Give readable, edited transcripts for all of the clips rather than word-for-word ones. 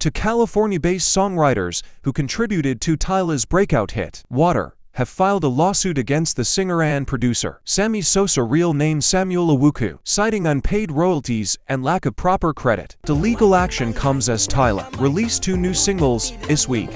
to California-based songwriters who contributed to Tyla's breakout hit, Water, have filed a lawsuit against the singer and producer, Sammy Sosa, real name Samuel Awuku, citing unpaid royalties and lack of proper credit. The legal action comes as Tyla released 2 new singles this week,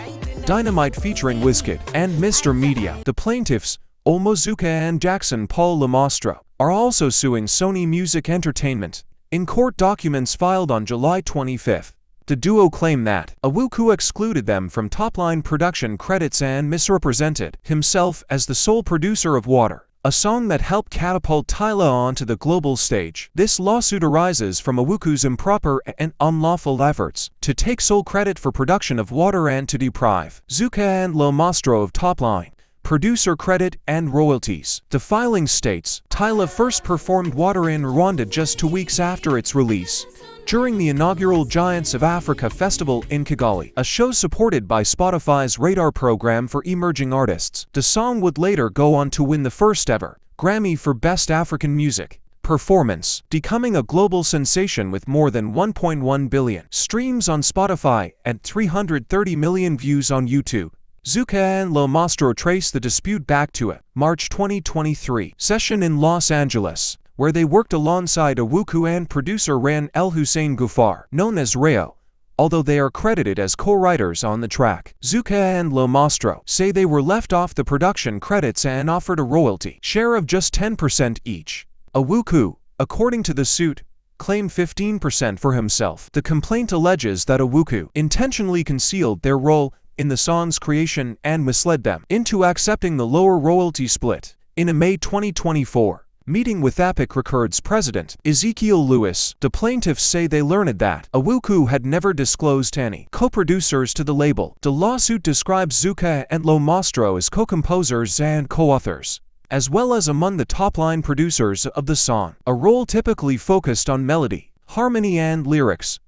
Dynamite featuring Wizkid and Mr. Media. The plaintiffs, Olmozuka and Jackson Paul Lamastro, are also suing Sony Music Entertainment. In court documents filed on July 25, the duo claim that Awuku excluded them from top-line production credits and misrepresented himself as the sole producer of Water, a song that helped catapult Tyla onto the global stage. This lawsuit arises from Awuku's improper and unlawful efforts to take sole credit for production of Water and to deprive Zuka and Lamastro of top-line producer credit and royalties. The filing states, Tyla first performed Water in Rwanda just 2 weeks after its release, during the inaugural Giants of Africa Festival in Kigali, a show supported by Spotify's Radar program for emerging artists. The song would later go on to win the first-ever Grammy for Best African Music Performance, becoming a global sensation with more than 1.1 billion streams on Spotify and 330 million views on YouTube. Zuka and Lamastro trace the dispute back to a March 2023 session in Los Angeles, where they worked alongside Awuku and producer Ran El Hussein Gufar, known as Rayo, although they are credited as co-writers on the track. Zuka and Lamastro say they were left off the production credits and offered a royalty share of just 10% each. Awuku, according to the suit, claimed 15% for himself. The complaint alleges that Awuku intentionally concealed their role in the song's creation and misled them into accepting the lower royalty split. In a May 2024 meeting with Epic Records president Ezekiel Lewis, the plaintiffs say they learned that Awuku had never disclosed any co-producers to the label. The lawsuit describes Zuka and Lamastro as co-composers and co-authors, as well as among the top-line producers of the song, a role typically focused on melody, harmony and lyrics.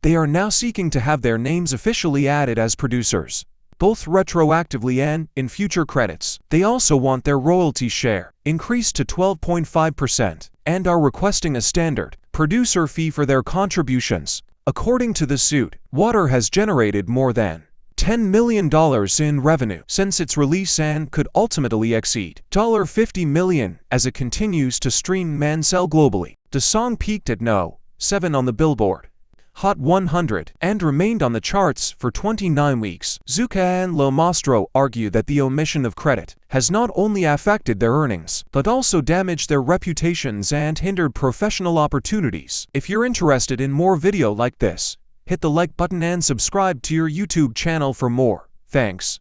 They are now seeking to have their names officially added as producers, both retroactively and in future credits. They also want their royalty share increased to 12.5% and are requesting a standard producer fee for their contributions. According to the suit, Water has generated more than $10 million in revenue since its release and could ultimately exceed $50 million as it continues to stream and sell globally. The song peaked at No. 7 on the Billboard Hot 100 and remained on the charts for 29 weeks. Zuka and Lamastro argue that the omission of credit has not only affected their earnings, but also damaged their reputations and hindered professional opportunities. If you're interested in more video like this, hit the like button and subscribe to your YouTube channel for more. Thanks.